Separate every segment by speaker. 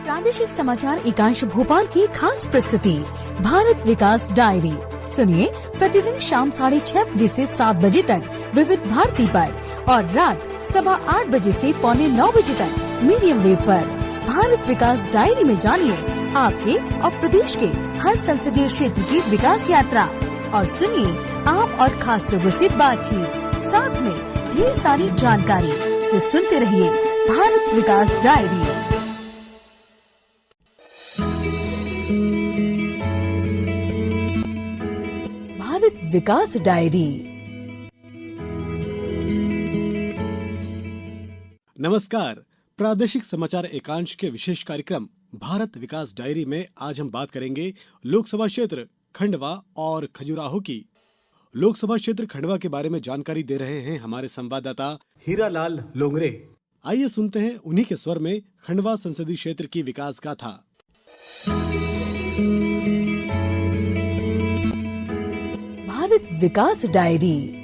Speaker 1: प्रादेशिक समाचार एकांश भोपाल की खास प्रस्तुति भारत विकास डायरी सुनिए प्रतिदिन शाम 6:30 से 7 बजे तक विविध भारती पर और रात 8:15 बजे से 8:45 तक मीडियम वेव पर। भारत विकास डायरी में जानिए आपके और प्रदेश के हर संसदीय क्षेत्र की विकास यात्रा और सुनिए आप और खास लोगों से बातचीत, साथ में ढेर सारी जानकारी। तो सुनते रहिए भारत विकास डायरी। भारत विकास डायरी।
Speaker 2: नमस्कार, प्रादेशिक समाचार एकांश के विशेष कार्यक्रम भारत विकास डायरी में आज हम बात करेंगे लोकसभा क्षेत्र खंडवा और खजुराहो की। लोकसभा क्षेत्र खंडवा के बारे में जानकारी दे रहे हैं हमारे संवाददाता हीरालाल लोंगरे। आइए सुनते हैं उन्हीं के स्वर में खंडवा संसदीय क्षेत्र की विकास गाथा।
Speaker 1: भारत विकास डायरी।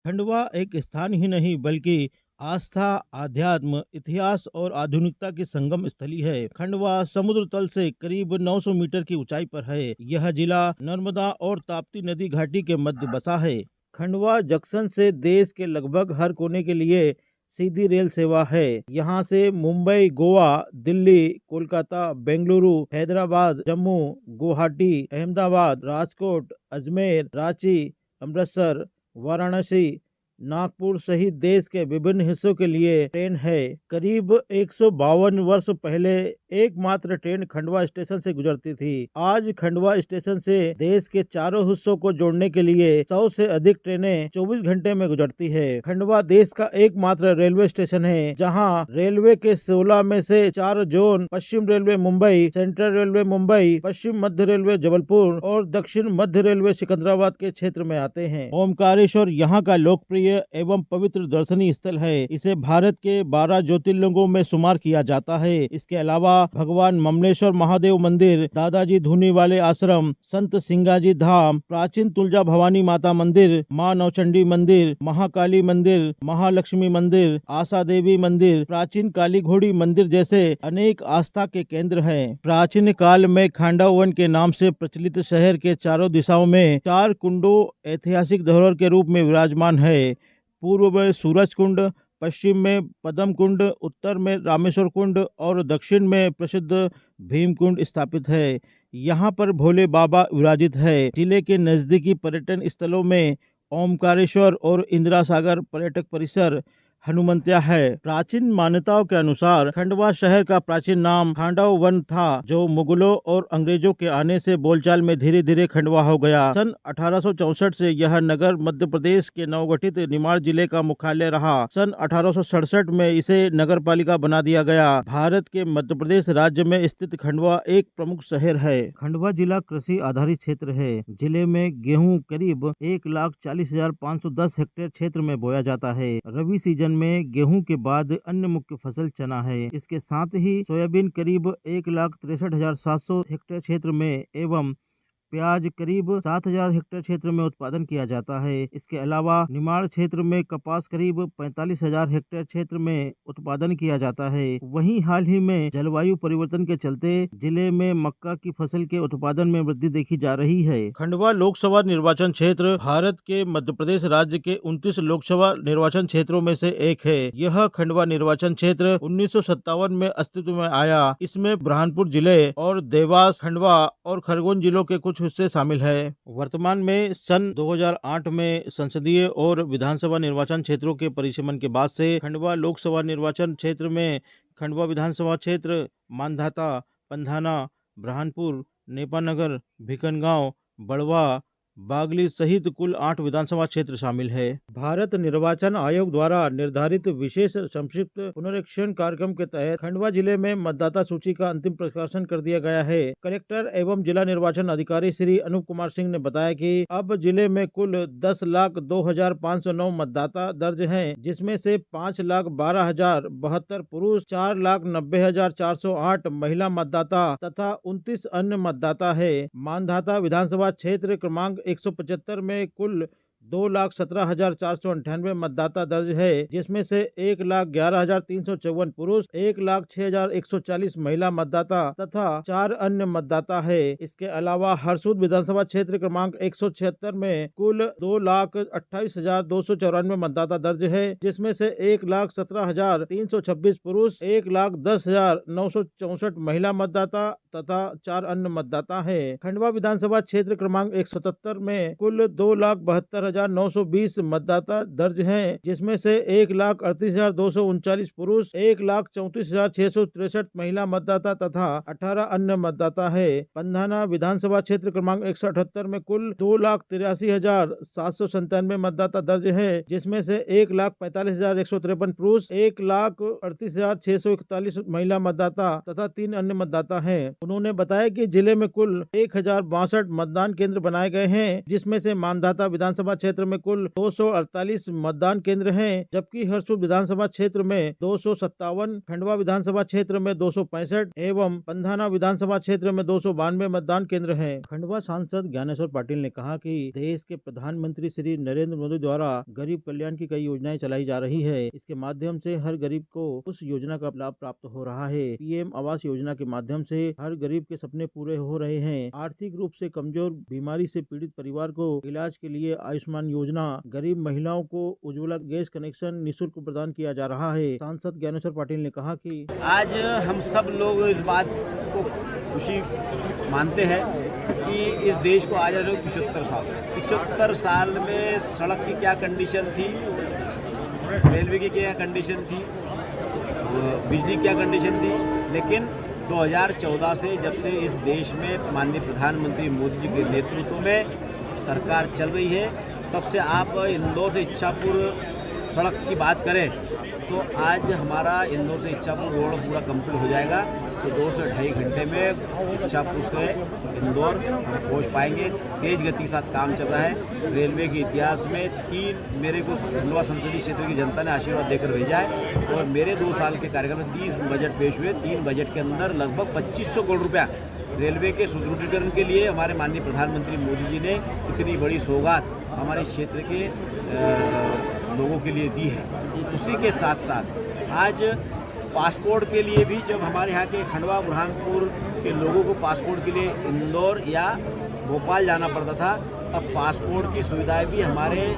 Speaker 3: खंडवा एक स्थान ही नहीं बल्कि आस्था, आध्यात्म, इतिहास और आधुनिकता की संगम स्थली है। खंडवा समुद्र तल से करीब 900 मीटर की ऊंचाई पर है। यह जिला नर्मदा और ताप्ती नदी घाटी के मध्य बसा है। खंडवा जंक्शन से देश के लगभग हर कोने के लिए सीधी रेल सेवा है। यहाँ से मुंबई, गोवा, दिल्ली, कोलकाता, बेंगलुरु, हैदराबाद, जम्मू, गुवाहाटी, अहमदाबाद, राजकोट, अजमेर, रांची, अमृतसर, वाराणसी, नागपुर सहित देश के विभिन्न हिस्सों के लिए ट्रेन है। करीब 152 वर्ष पहले एकमात्र ट्रेन खंडवा स्टेशन से गुजरती थी। आज खंडवा स्टेशन से देश के चारों हिस्सों को जोड़ने के लिए 100 से अधिक ट्रेनें 24 घंटे में गुजरती है। खंडवा देश का एकमात्र रेलवे स्टेशन है जहां रेलवे के 16 में से 4 जोन पश्चिम railway Mumbai, central railway Mumbai, पश्चिम मध्य रेलवे जबलपुर और दक्षिण मध्य रेलवे सिकंदराबाद के क्षेत्र में आते हैं। ओमकारेश्वर यहाँ का लोकप्रिय एवं पवित्र दर्शनीय स्थल है। इसे भारत के 12 ज्योतिर्लिंगों में शुमार किया जाता है। इसके अलावा भगवान ममलेश्वर महादेव मंदिर, दादाजी धूनीवाले आश्रम, संत सिंगाजी धाम, प्राचीन तुलजा भवानी माता मंदिर, माँ नौचंडी मंदिर, महाकाली मंदिर, महालक्ष्मी मंदिर, आशा देवी मंदिर, प्राचीन काली घोड़ी मंदिर जैसे अनेक आस्था के केंद्र हैं। प्राचीन काल में खांडववन के नाम से प्रचलित शहर के चारों दिशाओं में 4 कुंडों ऐतिहासिक धरोहर के रूप में विराजमान है। पूर्व में सूरज कुंड, पश्चिम में पद्म कुंड, उत्तर में रामेश्वर कुंड और दक्षिण में प्रसिद्ध भीम कुंड स्थापित है। यहाँ पर भोले बाबा विराजित है। जिले के नजदीकी पर्यटन स्थलों में ओमकारेश्वर और इंदिरा सागर पर्यटक परिसर, हनुमंतिया है। प्राचीन मान्यताओं के अनुसार खंडवा शहर का प्राचीन नाम खांडव था, जो मुगलों और अंग्रेजों के आने से बोलचाल में धीरे धीरे खंडवा हो गया। सन 1864 से यह नगर मध्य प्रदेश के नवगठित निमाड़ जिले का मुख्यालय रहा। सन 1867 में इसे नगर पालिका बना दिया गया। भारत के मध्य प्रदेश राज्य में स्थित खंडवा एक प्रमुख शहर है। खंडवा जिला कृषि आधारित क्षेत्र है। जिले में गेहूँ करीब 1,40,510 हेक्टेयर क्षेत्र में बोया जाता है। रबी सीजन में गेहूं के बाद अन्य मुख्य फसल चना है। इसके साथ ही सोयाबीन करीब 1,63,700 हेक्टेयर क्षेत्र में एवं प्याज करीब 7,000 हेक्टेयर क्षेत्र में उत्पादन किया जाता है। इसके अलावा निमाड़ क्षेत्र में कपास करीब 45,000 हेक्टेयर क्षेत्र में उत्पादन किया जाता है। वहीं हाल ही में जलवायु परिवर्तन के चलते जिले में मक्का की फसल के उत्पादन में वृद्धि देखी जा रही है। खंडवा लोकसभा निर्वाचन क्षेत्र भारत के मध्य प्रदेश राज्य के 29 लोकसभा निर्वाचन क्षेत्रों में से एक है। यह खंडवा निर्वाचन क्षेत्र 1957 में अस्तित्व में आया। इसमें बुरहानपुर जिले और देवास, खंडवा और खरगोन जिलों के कुछ हिस्से शामिल है। वर्तमान में सन 2008 में संसदीय और विधानसभा निर्वाचन क्षेत्रों के परिसीमन के बाद से खंडवा लोकसभा निर्वाचन क्षेत्र में खंडवा विधानसभा क्षेत्र, मांधाता, पंधाना, बुरहानपुर, नेपानगर, भिकनगांव, बड़वा, बागली सहित कुल 8 विधानसभा क्षेत्र शामिल है। भारत निर्वाचन आयोग द्वारा निर्धारित विशेष संक्षिप्त पुनरीक्षण कार्यक्रम के तहत खंडवा जिले में मतदाता सूची का अंतिम प्रकाशन कर दिया गया है। कलेक्टर एवं जिला निर्वाचन अधिकारी श्री अनूप कुमार सिंह ने बताया कि अब जिले में कुल 10,02,509 मतदाता दर्ज हैं, जिसमें से 5,12,072 पुरुष, 4,90,408 महिला मतदाता तथा 29 अन्य मतदाता है। मानधाता विधानसभा क्षेत्र क्रमांक 175 में कुल 2,17,498 मतदाता दर्ज है, जिसमें से 1,11,354 पुरुष, 1,06,140 महिला मतदाता तथा 4 अन्य मतदाता है। इसके अलावा हरसूद विधानसभा क्षेत्र क्रमांक 176 में कुल 2,28,294 मतदाता दर्ज है, जिसमें से 1,17,326 पुरुष, 1,10,964 महिला मतदाता तथा 4 अन्य मतदाता है। खंडवा विधानसभा क्षेत्र क्रमांक 177 में कुल 2,72,920 मतदाता दर्ज हैं, जिसमें से 1,38,239 पुरुष, 1,34,663 महिला मतदाता तथा 18 अन्य मतदाता है। पंधाना विधानसभा क्षेत्र क्रमांक 178 में कुल 2,83,797 मतदाता दर्ज है, जिसमें से 1,45,153 पुरुष, 1,38,641 महिला मतदाता तथा 3 अन्य मतदाता हैं। उन्होंने बताया कि जिले में कुल 1,062 मतदान केंद्र बनाए गए हैं, जिसमें से मानधाता विधानसभा क्षेत्र में कुल 248 मतदान केंद्र हैं, जबकि हरसूद विधानसभा क्षेत्र में 257, खंडवा विधानसभा क्षेत्र में 265 एवं पंधाना विधानसभा क्षेत्र में 292 मतदान केंद्र हैं। खंडवा सांसद ज्ञानेश्वर पाटिल ने कहा कि देश के प्रधानमंत्री श्री नरेंद्र मोदी द्वारा गरीब कल्याण की कई योजनाएं चलाई जा रही है। इसके माध्यम से हर गरीब को उस योजना का लाभ प्राप्त हो रहा है। पीएम आवास योजना के माध्यम से हर गरीब के सपने पूरे हो रहे हैं। आर्थिक रूप से कमजोर बीमारी से पीड़ित परिवार को इलाज के लिए आयुष्मान योजना, गरीब महिलाओं को उज्ज्वला गैस कनेक्शन निःशुल्क प्रदान किया जा रहा है। सांसद ज्ञानेश्वर पाटिल ने कहा कि
Speaker 4: आज हम सब लोग इस बात को खुशी मानते हैं कि इस देश को आज 75 साल 75 साल में सड़क की क्या कंडीशन थी, रेलवे की क्या कंडीशन थी, बिजली क्या कंडीशन थी, लेकिन 2014 से जब से इस देश में माननीय प्रधानमंत्री मोदी जी के नेतृत्व में सरकार चल रही है, तब से आप इंदौर से इच्छापुर सड़क की बात करें तो आज हमारा इंदौर से इच्छापुर रोड पूरा कंप्लीट हो जाएगा। तो 2 से 2.5 घंटे में इच्छापुर से इंदौर पहुँच पाएंगे। तेज गति के साथ काम चल रहा है। रेलवे के इतिहास में 3 मेरे को खंडवा संसदीय क्षेत्र की जनता ने आशीर्वाद देकर भेजा है और मेरे 2 साल के कार्यकाल में 30 बजट पेश हुए। 3 बजट के अंदर लगभग 2,500 करोड़ रुपया रेलवे के सुदृढ़ीकरण के लिए हमारे माननीय प्रधानमंत्री मोदी जी ने इतनी बड़ी सौगात हमारे क्षेत्र के लोगों के लिए दी है। उसी के साथ साथ आज पासपोर्ट के लिए भी जब हमारे यहाँ के खंडवा बुरहानपुर के लोगों को पासपोर्ट के लिए इंदौर या भोपाल जाना पड़ता था, अब पासपोर्ट की सुविधाएं भी हमारे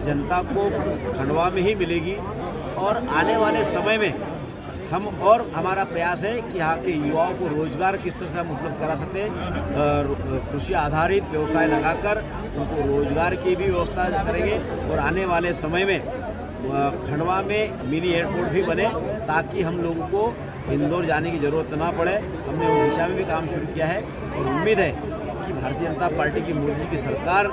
Speaker 4: जनता को खंडवा में ही मिलेगी। और आने वाले समय में हम और हमारा प्रयास है कि यहाँ के युवाओं को रोजगार किस तरह से हम उपलब्ध करा सकते हैं। कृषि आधारित व्यवसाय लगाकर उनको रोजगार की भी व्यवस्था करेंगे और आने वाले समय में खंडवा में मिनी एयरपोर्ट भी बने ताकि हम लोगों को इंदौर जाने की ज़रूरत ना पड़े। हमने उस दिशा में भी काम शुरू किया है और उम्मीद है कि भारतीय जनता पार्टी की मोदी जी की सरकार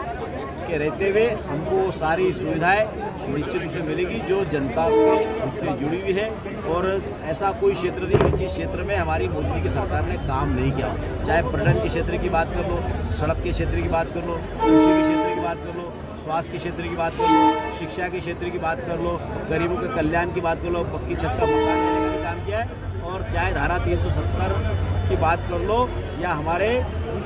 Speaker 4: के रहते हुए हमको सारी सुविधाएं निश्चित रूप से मिलेगी जो जनता के हित से जुड़ी हुई है। और ऐसा कोई क्षेत्र नहीं कि जिस क्षेत्र में हमारी मोदी जी की सरकार ने काम नहीं किया हो, चाहे पर्यटन के क्षेत्र की बात कर लो, सड़क के क्षेत्र की बात कर लो, कृषि के क्षेत्र की बात कर लो, स्वास्थ्य के क्षेत्र की बात कर लो, शिक्षा के क्षेत्र की बात कर लो, गरीबों के कल्याण की बात कर लो, पक्की छत का मकान देने का भी काम किया है। और चाहे धारा 370 की बात कर लो या हमारे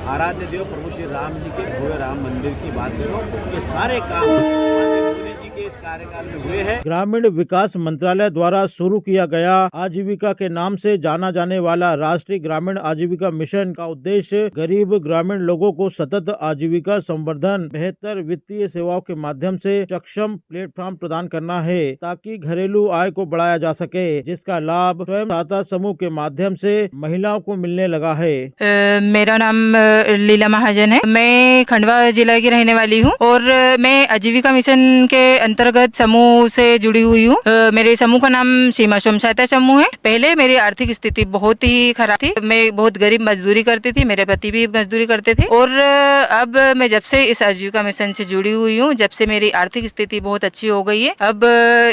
Speaker 4: आराध्य देव प्रभु श्री राम जी के भव्य राम मंदिर की बात कर लो, ये सारे काम मोदी जी के इस कार्यकाल में हुए हैं।
Speaker 3: ग्रामीण विकास मंत्रालय द्वारा शुरू किया गया आजीविका के नाम से जाना जाने वाला राष्ट्रीय ग्रामीण आजीविका मिशन का उद्देश्य गरीब ग्रामीण लोगों को सतत आजीविका संवर्धन, बेहतर वित्तीय सेवाओं के माध्यम से सक्षम प्लेटफॉर्म प्रदान करना है ताकि घरेलू आय को बढ़ाया जा सके, जिसका लाभ स्वयं सहायता समूह के माध्यम से महिलाओं को मिलने लगा है।
Speaker 5: मेरा नाम लीला महाजन है। मैं खंडवा जिला की रहने वाली हूँ और मैं आजीविका मिशन के अंतर्गत समूह से जुड़ी हुई हूँ। मेरे समूह का नाम सीमा स्वयं सहायता समूह है। पहले मेरी आर्थिक स्थिति बहुत ही खराब थी। मैं बहुत गरीब मजदूरी करती थी, मेरे पति भी मजदूरी करते थे और अब मैं जब से इस आजीविका मिशन से जुड़ी हुई हूँ, जब से मेरी आर्थिक स्थिति बहुत अच्छी हो गई है। अब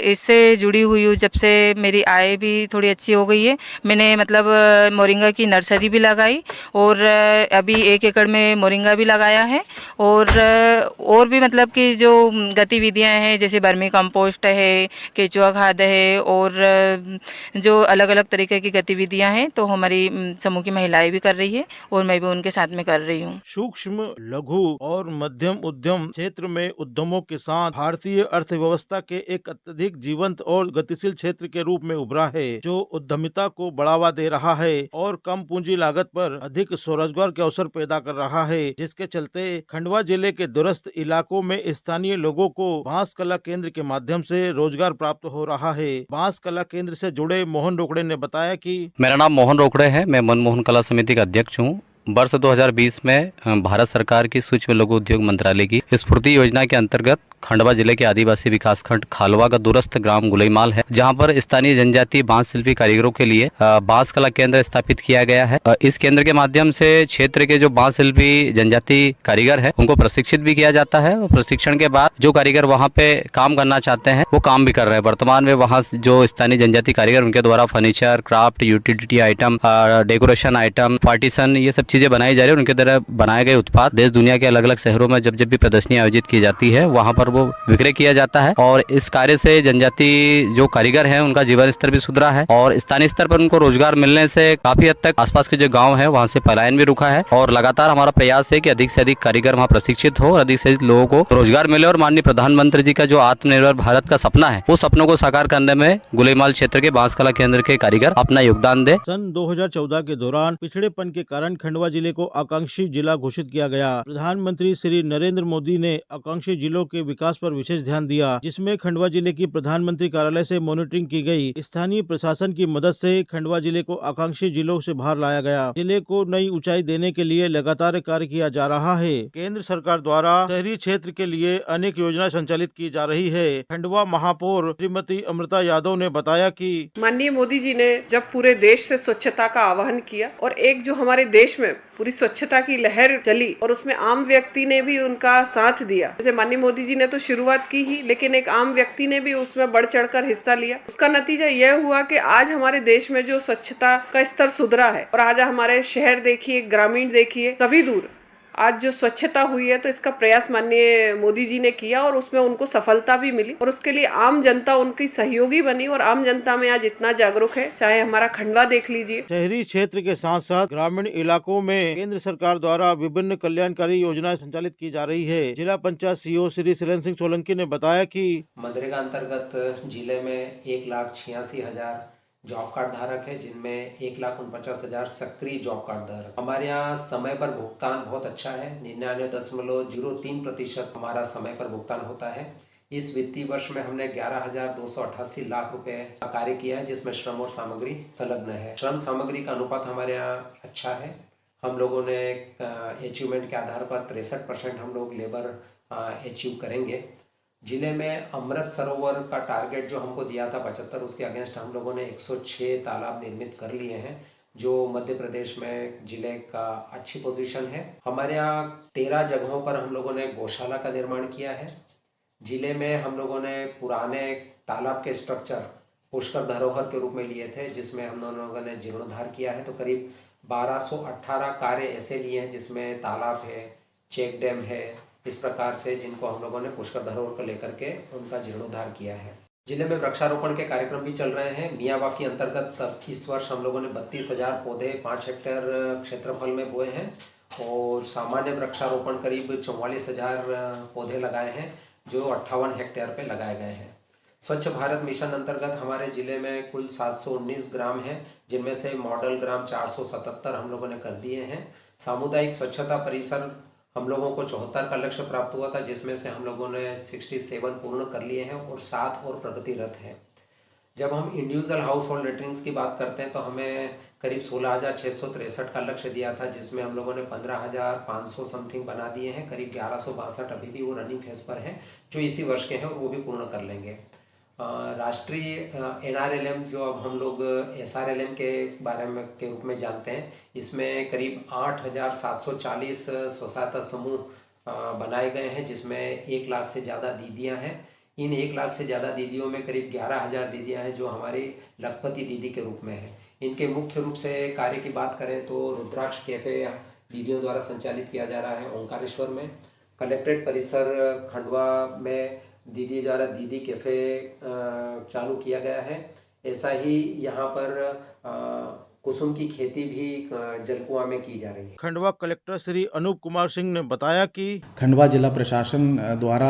Speaker 5: इससे जुड़ी हुई हूँ, जब से मेरी आय भी थोड़ी अच्छी हो गई है। मैंने मतलब मोरिंगा की नर्सरी भी लगाई और अभी 1 एकड़ में मोरिंगा भी लगाया है और भी मतलब कि जो गतिविधियां हैं जैसे बर्मी कंपोस्ट है, केचुआ खाद है और जो अलग अलग तरीके की गतिविधियां हैं तो हमारी समूह की महिलाएं भी कर रही है और मैं भी उनके साथ में कर रही हूँ।
Speaker 3: सूक्ष्म, लघु और मध्यम उद्यम क्षेत्र में उद्यमों के साथ भारतीय अर्थव्यवस्था के एक अत्यधिक जीवंत और गतिशील क्षेत्र के रूप में उभरा है, जो उद्यमिता को बढ़ावा दे रहा है और कम पूंजी लागत पर अधिक स्वरोजगार के अवसर पैदा कर रहा है, जिसके चलते खंडवा जिले के दूरस्थ इलाकों में स्थानीय लोगों को बांस कला केंद्र के माध्यम से रोजगार प्राप्त हो रहा है। बांस कला केंद्र से जुड़े मोहन रोकड़े ने बताया कि
Speaker 6: मेरा नाम मोहन रोकड़े है। मैं मनमोहन कला समिति का अध्यक्ष हूँ। वर्ष 2020 में भारत सरकार की सूक्ष्म लघु उद्योग मंत्रालय की स्फूर्ति योजना के अंतर्गत खंडवा जिले के आदिवासी विकास खंड खालवा का दूरस्थ ग्राम गुलईमाल है, जहां पर स्थानीय जनजातीय बांस शिल्पी कारीगरों के लिए बांस कला केंद्र स्थापित किया गया है। इस केंद्र के माध्यम से क्षेत्र के जो बांस शिल्पी जनजातीय कारीगर है उनको प्रशिक्षित भी किया जाता है और प्रशिक्षण के बाद जो कारीगर वहां पे काम करना चाहते हैं वो काम भी कर रहे हैं। वर्तमान में वहाँ जो स्थानीय जनजातीय कारीगर उनके द्वारा furniture, craft, utility item, decoration item, partition, ये सब चीजें बनाई जा रही है। उनके द्वारा बनाए गए उत्पाद देश दुनिया के अलग अलग शहरों में जब भी प्रदर्शनी आयोजित की जाती है वहाँ पर वो विक्रय किया जाता है और इस कार्य से जनजातीय जो कारीगर हैं उनका जीवन स्तर भी सुधरा है और स्थानीय स्तर पर उनको रोजगार मिलने से काफी हद तक आसपास के जो गांव है वहां से पलायन भी रुका है और लगातार हमारा प्रयास है कि अधिक से अधिक कारीगर वहां प्रशिक्षित हो और अधिक से अधिक लोगों को रोजगार मिले और माननीय प्रधानमंत्री जी का जो आत्मनिर्भर भारत का सपना है वो सपनों को साकार करने में गुलईमाल क्षेत्र के बांस कला केंद्र के कारीगर अपना योगदान दे।
Speaker 3: सन 2014 के दौरान पिछड़ेपन के कारण खंडवा जिले को आकांक्षी जिला घोषित किया गया। प्रधानमंत्री श्री नरेंद्र मोदी ने आकांक्षी जिलों के विकास पर विशेष ध्यान दिया, जिसमें खंडवा जिले की प्रधानमंत्री कार्यालय से मॉनिटरिंग की गई। स्थानीय प्रशासन की मदद से खंडवा जिले को आकांक्षी जिलों से बाहर लाया गया। जिले को नई ऊंचाई देने के लिए लगातार कार्य किया जा रहा है। केंद्र सरकार द्वारा शहरी क्षेत्र के लिए अनेक योजना संचालित की जा रही है। खंडवा महापौर श्रीमती अमृता यादव ने बताया कि
Speaker 7: माननीय मोदी जी ने जब पूरे देश से स्वच्छता का आह्वान किया और एक जो हमारे देश में पूरी स्वच्छता की लहर चली और उसमें आम व्यक्ति ने भी उनका साथ दिया। जैसे माननीय मोदी जी ने तो शुरुआत की ही, लेकिन एक आम व्यक्ति ने भी उसमें बढ़ चढ़कर हिस्सा लिया। उसका नतीजा यह हुआ कि आज हमारे देश में जो स्वच्छता का स्तर सुधरा है और आज हमारे शहर देखिए, ग्रामीण देखिए, सभी दूर आज जो स्वच्छता हुई है तो इसका प्रयास माननीय मोदी जी ने किया और उसमें उनको सफलता भी मिली और उसके लिए आम जनता उनकी सहयोगी बनी और आम जनता में आज इतना जागरूक है। चाहे हमारा खंडवा देख लीजिए।
Speaker 3: शहरी क्षेत्र के साथ साथ ग्रामीण इलाकों में केंद्र सरकार द्वारा विभिन्न कल्याणकारी योजनाएं संचालित की जा रही है। जिला पंचायत सीईओ श्री शैलेंद्र सिंह सोलंकी ने बताया कि
Speaker 8: मनरेगा अंतर्गत जिले में 1,86,000 जॉब कार्ड धारक है, जिनमें 1,49,000 सक्रिय जॉब कार्ड धारक। हमारे यहाँ समय पर भुगतान बहुत अच्छा है, 99.03% हमारा समय पर भुगतान होता है। इस वित्तीय वर्ष में हमने 11,288 लाख रुपए का कार्य किया है, जिसमें श्रम और सामग्री संलग्न है। श्रम सामग्री का अनुपात हमारे यहाँ अच्छा है। हम लोगों ने अचीवमेंट के आधार पर 63% हम लोग लेबर अचीव करेंगे। जिले में अमृत सरोवर का टारगेट जो हमको दिया था 75, उसके अगेंस्ट हम लोगों ने 106 तालाब निर्मित कर लिए हैं, जो मध्य प्रदेश में जिले का अच्छी पोजीशन है। हमारे यहाँ 13 जगहों पर हम लोगों ने गौशाला का निर्माण किया है। जिले में हम लोगों ने पुराने तालाब के स्ट्रक्चर पुष्कर धरोहर के रूप में लिए थे, जिसमें हम लोगों ने जीर्णोद्धार किया है। तो करीब 1218 कार्य ऐसे लिए हैं जिसमें तालाब है, चेक डैम है, इस प्रकार से जिनको हम लोगों ने पुष्कर धरोहर को लेकर के उनका जीर्णोद्धार किया है। जिले में वृक्षारोपण के कार्यक्रम भी चल रहे हैं। मियावाकी अंतर्गत इस वर्ष हम लोगों ने 32,000 पौधे 5 हेक्टेयर क्षेत्रफल में बोए हैं और सामान्य वृक्षारोपण करीब 44,000 पौधे लगाए हैं, जो 58 हेक्टेयर पे लगाए गए हैं। स्वच्छ भारत मिशन अंतर्गत हमारे जिले में कुल 719 ग्राम हैं, जिनमें से मॉडल ग्राम 477 हम लोगों ने कर दिए हैं। सामुदायिक स्वच्छता परिसर हम लोगों को 74 का लक्ष्य प्राप्त हुआ था, जिसमें से हम लोगों ने 67 पूर्ण कर लिए हैं और 7 और प्रगतिरत है। जब हम इंडिविजुअल हाउस होल्ड लेटरिंग्स की बात करते हैं तो हमें करीब 16,663 का लक्ष्य दिया था, जिसमें हम लोगों ने 15,500 समथिंग बना दिए हैं। करीब 1162 अभी भी वो रनिंग फेज पर हैं, जो इसी वर्ष के हैं और वो भी पूर्ण कर लेंगे। राष्ट्रीय NRLM जो अब हम लोग SRLM के बारे में के रूप में जानते हैं, इसमें करीब 8,740 स्वसहायता समूह बनाए गए हैं, जिसमें 1 लाख से ज़्यादा दीदियां हैं। इन 1 लाख से ज़्यादा दीदियों में करीब 11,000 दीदियां हैं जो हमारी लखपति दीदी के रूप में हैं। इनके मुख्य रूप से कार्य की बात करें तो रुद्राक्ष कैफे दीदियों द्वारा संचालित किया जा रहा है ओंकारेश्वर में। कलेक्ट्रेट परिसर खंडवा में दीदी द्वारा दीदी कैफ़े चालू किया गया है। ऐसा ही यहाँ पर कुसुम की खेती भी जलकुआं में की जा रही है।
Speaker 3: खंडवा कलेक्टर श्री अनूप कुमार सिंह ने बताया कि
Speaker 9: खंडवा जिला प्रशासन द्वारा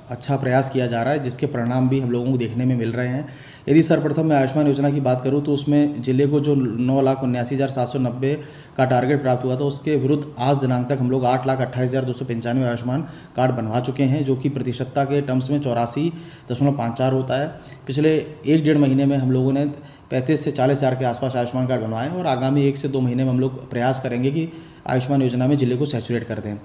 Speaker 9: अच्छा प्रयास किया जा रहा है, जिसके परिणाम भी हम लोगों को देखने में मिल रहे हैं। यदि सर्वप्रथम मैं आयुष्मान योजना की बात करूं तो उसमें जिले को जो 9,79,790 का टारगेट प्राप्त हुआ था, उसके विरुद्ध आज दिनांक तक हम लोग 8,28,295 आयुष्मान कार्ड बनवा चुके हैं, जो कि प्रतिशतता के टर्म्स में 84.54 होता है। पिछले 1-1.5 महीने में हम लोगों ने 35 से 40 हज़ार के आसपास आयुष्मान कार्ड बनवाए और आगामी 1 से 2 महीने में हम लोग प्रयास करेंगे कि आयुष्मान योजना में जिले को सैचुरेट कर दें।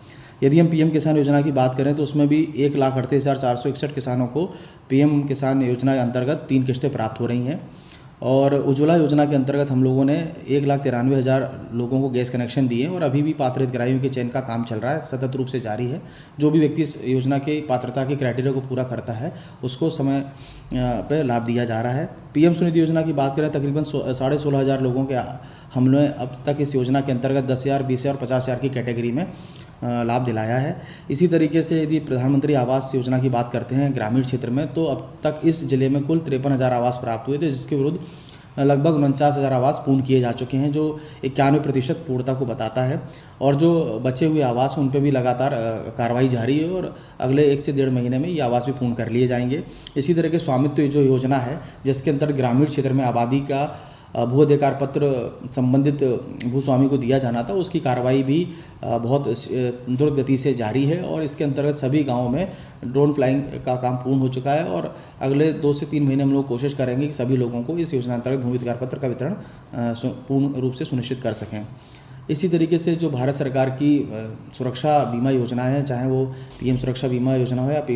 Speaker 9: यदि हम पीएम किसान योजना की बात करें तो उसमें भी 1,38,461 किसानों को पीएम किसान योजना के अंतर्गत 3 किस्तें प्राप्त हो रही हैं। और उज्ज्वला योजना के अंतर्गत हम लोगों ने 1,93,000 लोगों को गैस कनेक्शन दिए और अभी भी पात्र हितग्राहियों के चयन का काम चल रहा है, सतत रूप से जारी है। जो भी व्यक्ति इस योजना के पात्रता के क्राइटेरिया को पूरा करता है उसको समय पर लाभ दिया जा रहा है। पीएम स्वनिधि योजना की बात करें तकरीबन 16,500 लोगों के हमने अब तक इस योजना के अंतर्गत 10,000, 20,000 और 50,000 की कैटेगरी में लाभ दिलाया है। इसी तरीके से यदि प्रधानमंत्री आवास योजना की बात करते हैं ग्रामीण क्षेत्र में, तो अब तक इस जिले में कुल 53,000 आवास प्राप्त हुए थे, जिसके विरुद्ध लगभग 49,000 आवास पूर्ण किए जा चुके हैं, जो 91% पूर्णता को बताता है। और जो बचे हुए आवास उन पर भी लगातार कार्रवाई जारी है और अगले 1 से 1.5 महीने में ये आवास भी पूर्ण कर लिए जाएंगे। इसी तरह के स्वामित्व जो योजना है, जिसके अंतर्गत ग्रामीण क्षेत्र में आबादी का भू अधिकार पत्र संबंधित भूस्वामी को दिया जाना था, उसकी कार्रवाई भी बहुत द्रुत गति से जारी है और इसके अंतर्गत सभी गांवों में ड्रोन फ्लाइंग का काम पूर्ण हो चुका है और अगले 2 से 3 महीने हम लोग कोशिश करेंगे कि सभी लोगों को इस योजना अंतर्गत भू अधिकार पत्र का वितरण पूर्ण रूप से सुनिश्चित कर सकें। इसी तरीके से जो भारत सरकार की सुरक्षा बीमा योजना है, चाहे वो पीएम सुरक्षा बीमा योजना हो या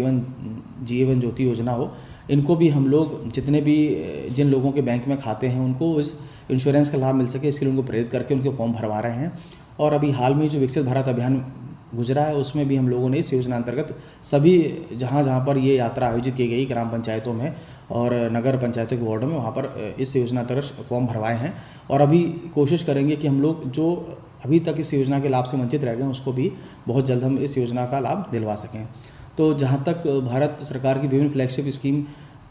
Speaker 9: जीवन ज्योति योजना हो, इनको भी हम लोग जितने भी जिन लोगों के बैंक में खाते हैं उनको इस इंश्योरेंस का लाभ मिल सके, इसके लिए उनको प्रेरित करके उनके फॉर्म भरवा रहे हैं। और अभी हाल में जो विकसित भारत अभियान गुजरा है उसमें भी हम लोगों ने इस योजना अंतर्गत सभी जहाँ पर ये यात्रा आयोजित की गई ग्राम पंचायतों में और नगर पंचायतों के वार्डों में, वहाँ पर इस योजना अंतर्गत फॉर्म भरवाए हैं और अभी कोशिश करेंगे कि हम लोग जो अभी तक इस योजना के लाभ से वंचित रह गए उसको भी बहुत जल्द हम इस योजना का लाभ दिलवा सकें। तो जहाँ तक भारत सरकार की विभिन्न फ्लैगशिप स्कीम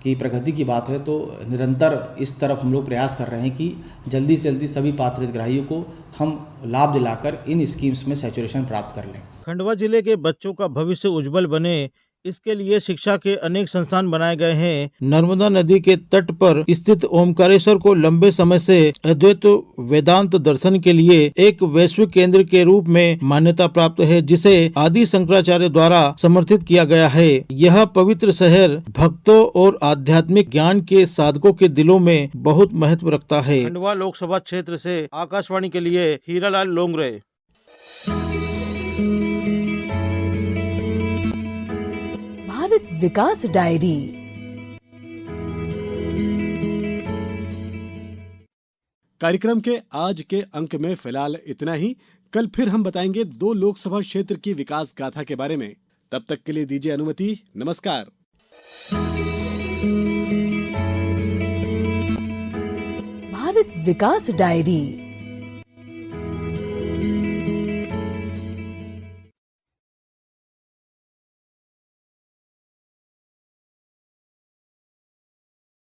Speaker 9: की प्रगति की बात है, तो निरंतर इस तरफ हम लोग प्रयास कर रहे हैं कि जल्दी से जल्दी सभी पात्र हितग्राहियों को हम लाभ दिलाकर इन स्कीम्स में सैचुरेशन प्राप्त कर लें।
Speaker 3: खंडवा जिले के बच्चों का भविष्य उज्जवल बने, इसके लिए शिक्षा के अनेक संस्थान बनाए गए हैं। नर्मदा नदी के तट पर स्थित ओमकारेश्वर को लंबे समय से अद्वैत वेदांत दर्शन के लिए एक वैश्विक केंद्र के रूप में मान्यता प्राप्त है, जिसे आदि शंकराचार्य द्वारा समर्थित किया गया है। यह पवित्र शहर भक्तों और आध्यात्मिक ज्ञान के साधकों के दिलों में बहुत महत्व रखता है। खंडवा लोकसभा क्षेत्र से आकाशवाणी के लिए हीरालाल लोंगरे।
Speaker 1: भारत विकास डायरी।
Speaker 2: कार्यक्रम के आज के अंक में फिलहाल इतना ही। कल फिर हम बताएंगे 2 लोकसभा क्षेत्र की विकास गाथा के बारे में। तब तक के लिए दीजिए अनुमति। नमस्कार।
Speaker 1: भारत विकास डायरी।